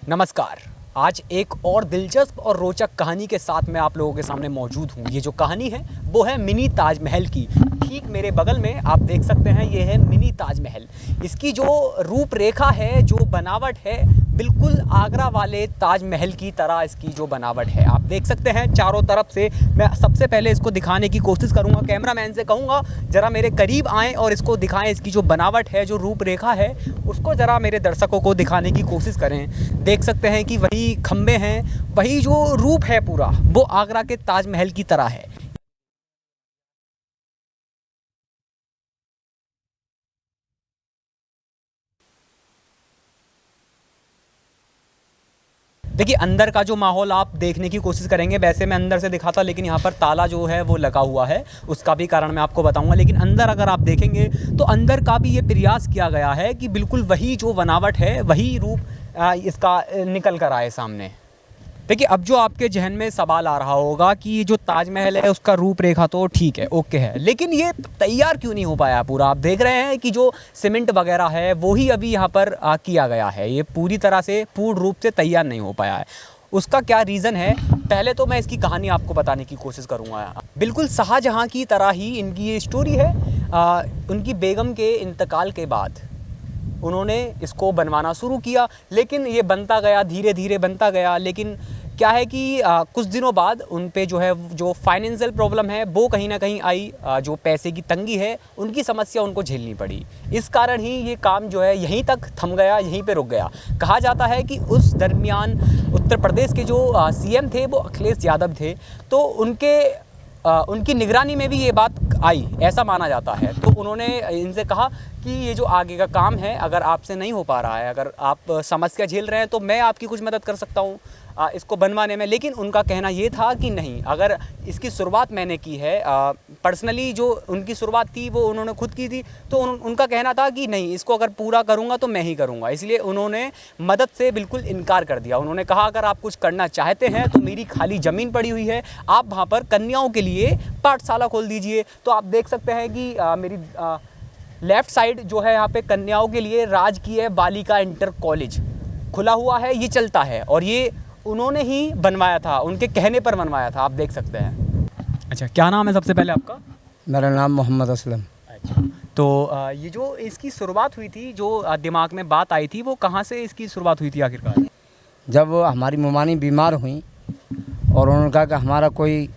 नमस्कार। आज एक और दिलचस्प और रोचक कहानी के साथ मैं आप लोगों के सामने मौजूद हूँ। ये जो कहानी है वो है मिनी ताजमहल की। ठीक मेरे बगल में आप देख सकते हैं, ये है मिनी ताजमहल। इसकी जो रूपरेखा है, जो बनावट है, बिल्कुल आगरा वाले ताजमहल की तरह इसकी जो बनावट है आप देख सकते हैं चारों तरफ से। मैं सबसे पहले इसको दिखाने की कोशिश करूँगा, कैमरामैन से कहूँगा ज़रा मेरे करीब आएँ और इसको दिखाएं। इसकी जो बनावट है, जो रूपरेखा है, उसको ज़रा मेरे दर्शकों को दिखाने की कोशिश करें। देख सकते हैं कि वही खंबे हैं, वही जो रूप है पूरा वो आगरा के ताजमहल की तरह है। देखिए अंदर का जो माहौल आप देखने की कोशिश करेंगे, वैसे मैं अंदर से दिखाता लेकिन यहाँ पर ताला जो है वो लगा हुआ है, उसका भी कारण मैं आपको बताऊंगा। लेकिन अंदर अगर आप देखेंगे तो अंदर का भी ये प्रयास किया गया है कि बिल्कुल वही जो बनावट है, वही रूप इसका निकल कर आए सामने। देखिए अब जो आपके जहन में सवाल आ रहा होगा कि ये जो ताजमहल है उसका रूपरेखा तो ठीक है, ओके है, लेकिन ये तैयार क्यों नहीं हो पाया पूरा। आप देख रहे हैं कि जो सीमेंट वगैरह है वो ही अभी यहाँ पर किया गया है, ये पूरी तरह से पूर्ण रूप से तैयार नहीं हो पाया है। उसका क्या रीज़न है, पहले तो मैं इसकी कहानी आपको बताने की कोशिश करूँगा। बिल्कुल शाहजहाँ की तरह ही इनकी ये स्टोरी है। उनकी बेगम के इंतकाल के बाद उन्होंने इसको बनवाना शुरू किया, लेकिन ये बनता गया, धीरे धीरे बनता गया। लेकिन क्या है कि कुछ दिनों बाद उन पे जो है जो फाइनेंशियल प्रॉब्लम है वो कहीं ना कहीं आई, जो पैसे की तंगी है उनकी समस्या उनको झेलनी पड़ी। इस कारण ही ये काम जो है यहीं तक थम गया, यहीं पे रुक गया। कहा जाता है कि उस दरमियान उत्तर प्रदेश के जो सीएम थे वो अखिलेश यादव थे, तो उनकी निगरानी में भी ये बात आई, ऐसा माना जाता है। तो उन्होंने इनसे कहा कि ये जो आगे का काम है, अगर आपसे नहीं हो पा रहा है, अगर आप समस्या झेल रहे हैं तो मैं आपकी कुछ मदद कर सकता हूँ इसको बनवाने में। लेकिन उनका कहना ये था कि नहीं, अगर इसकी शुरुआत मैंने की है, पर्सनली जो उनकी शुरुआत थी वो उन्होंने खुद की थी, तो उनका कहना था कि नहीं, इसको अगर पूरा करूँगा तो मैं ही करूँगा। इसलिए उन्होंने मदद से बिल्कुल इनकार कर दिया। उन्होंने कहा अगर आप कुछ करना चाहते हैं तो मेरी खाली ज़मीन पड़ी हुई है, आप वहाँ पर कन्याओं के लिए पाठशाला खोल दीजिए। तो आप देख सकते हैं कि मेरी लेफ़्ट साइड जो है यहाँ पे कन्याओं के लिए राजकीय बालिका इंटर कॉलेज खुला हुआ है, ये चलता है, और ये उन्होंने ही बनवाया था, उनके कहने पर बनवाया था, आप देख सकते हैं। अच्छा, क्या नाम है सबसे पहले आपका? मेरा नाम मोहम्मद असलम। अच्छा, तो ये जो इसकी शुरुआत हुई थी, जो दिमाग में बात आई थी, वो कहाँ से इसकी शुरुआत हुई थी आखिरकार? जब हमारी ममानी बीमार हुई और उन्होंने कहा कि हमारा कोई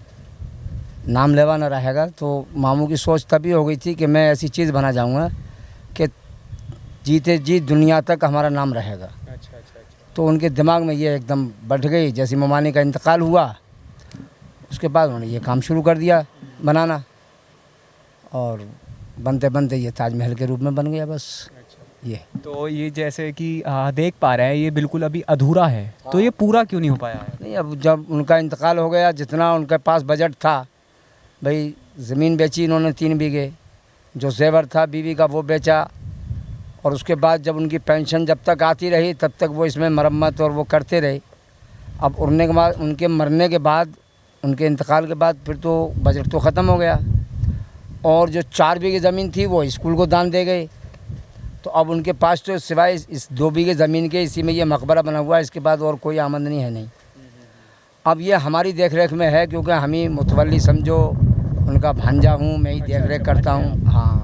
नाम लेवा न रहेगा, तो मामू की सोच तभी हो गई थी कि मैं ऐसी चीज़ बना जाऊंगा कि जीते जी दुनिया तक हमारा नाम रहेगा। अच्छा। तो उनके दिमाग में ये एकदम बैठ गई। जैसे ममानी का इंतकाल हुआ उसके बाद उन्होंने ये काम शुरू कर दिया बनाना, और बनते बनते ये ताजमहल के रूप में बन गया बस। ये तो ये जैसे कि देख पा रहे हैं ये बिल्कुल अभी अधूरा है, तो ये पूरा क्यों नहीं हो पाया है? नहीं, अब जब उनका इंतकाल हो गया, जितना उनके पास बजट था, भाई ज़मीन बेची इन्होंने 3 बीघे, जो जेवर था बीवी का वो बेचा, और उसके बाद जब उनकी पेंशन जब तक आती रही तब तक वो इसमें मरम्मत और वो करते रहे। अब उड़ने के बाद, उनके मरने के बाद, उनके इंतकाल के बाद फिर तो बजट तो ख़त्म हो गया, और जो 4 बीघे ज़मीन थी वो स्कूल को दान दे गए। तो अब उनके पास तो सिवाय इस 2 बीघे ज़मीन के इसी में ये मकबरा बना हुआ है, इसके बाद और कोई आमदनी है नहीं। अब ये हमारी देख रेख में है, क्योंकि हम ही मुतवल्ली समझो, उनका भांजा हूँ, मैं ही देख रेख करता हूँ। हाँ,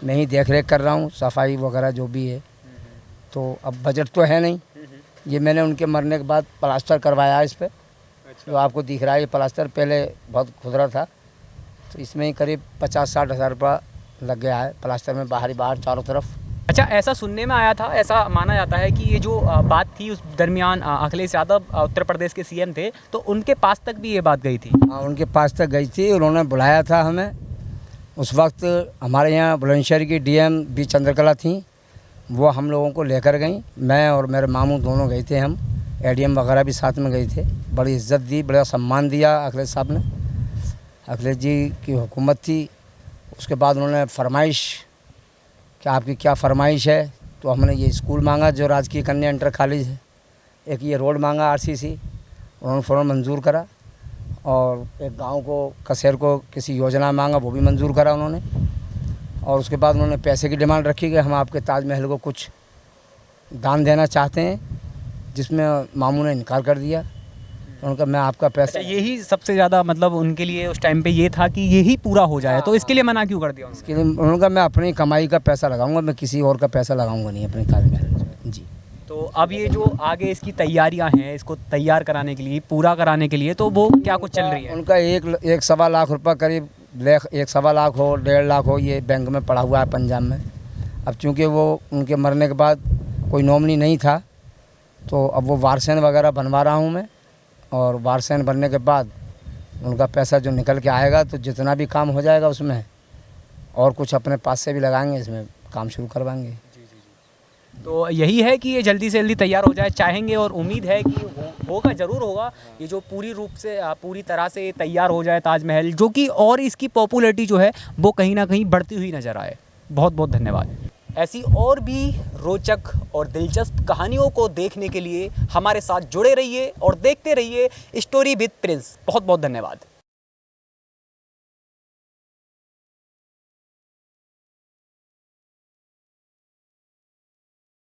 मैं ही देख रेख कर रहा हूँ, सफाई वगैरह जो भी है। तो अब बजट तो है नहीं। ये मैंने उनके मरने के बाद प्लास्टर करवाया है इस पर। जो आपको दिख रहा है ये प्लास्टर पहले बहुत खुदरा था, तो इसमें ही करीब 50-60 हज़ार रुपया लग गया है प्लास्टर में, बाहरी बाहर चारों तरफ। अच्छा, ऐसा सुनने में आया था, ऐसा माना जाता है कि ये जो बात थी उस दरमियान अखिलेश यादव उत्तर प्रदेश के सीएम थे, तो उनके पास तक भी ये बात गई थी। हाँ, उनके पास तक गई थी, उन्होंने बुलाया था हमें। उस वक्त हमारे यहाँ बुलंदशहर की डीएम बी चंद्रकला थी, वो हम लोगों को लेकर गई। मैं और मेरे मामू दोनों गए थे, हम एडीएम वगैरह भी साथ में गए थे। बड़ी इज्जत दी, बड़ा सम्मान दिया अखिलेश साहब ने। अखिलेश जी की हुकूमत थी। उसके बाद उन्होंने फरमाइश कि आपकी क्या फरमाइश है, तो हमने ये स्कूल मांगा जो राजकीय कन्या इंटर कॉलेज है, एक ये रोड मांगा आरसीसी, उन्होंने फ़ौरन मंजूर करा, और एक गांव को कसेर को किसी योजना मांगा, वो भी मंजूर करा उन्होंने। और उसके बाद उन्होंने पैसे की डिमांड रखी कि हम आपके ताजमहल को कुछ दान देना चाहते हैं। जिसमें मामू ने इनकार कर दिया। तो उनका मैं आपका पैसा अच्छा, यही सबसे ज़्यादा मतलब उनके लिए उस टाइम पे ये था कि यही पूरा हो जाए, तो इसके लिए मना क्यों कर दिया उन्होंने? इसके लिए उनका मैं अपनी कमाई का पैसा लगाऊंगा, मैं किसी और का पैसा लगाऊंगा नहीं अपने कार में जी। तो अब ये जो आगे इसकी तैयारियां हैं, इसको तैयार कराने के लिए, पूरा कराने के लिए, तो वो क्या कुछ चल रही है? उनका एक सवा लाख रुपया करीब, एक सवा लाख हो 1.5 लाख हो, ये बैंक में पड़ा हुआ है पंजाब में। अब चूँकि वो उनके मरने के बाद कोई नॉमिनी नहीं था, तो अब वो वारसेन वगैरह बनवा रहा हूँ मैं, और वारसेन बनने के बाद उनका पैसा जो निकल के आएगा तो जितना भी काम हो जाएगा उसमें और कुछ अपने पास से भी लगाएंगे, इसमें काम शुरू करवाएंगे। तो यही है कि ये जल्दी से जल्दी तैयार हो जाए, चाहेंगे और उम्मीद है कि होगा, ज़रूर होगा। ये जो पूरी रूप से पूरी तरह से तैयार हो जाए ताजमहल, जो कि और इसकी पॉपुलैरिटी जो है वो कहीं ना कहीं बढ़ती हुई नज़र आए। बहुत बहुत धन्यवाद। ऐसी और भी रोचक और दिलचस्प कहानियों को देखने के लिए हमारे साथ जुड़े रहिए और देखते रहिए स्टोरी विद प्रिंस। बहुत बहुत धन्यवाद।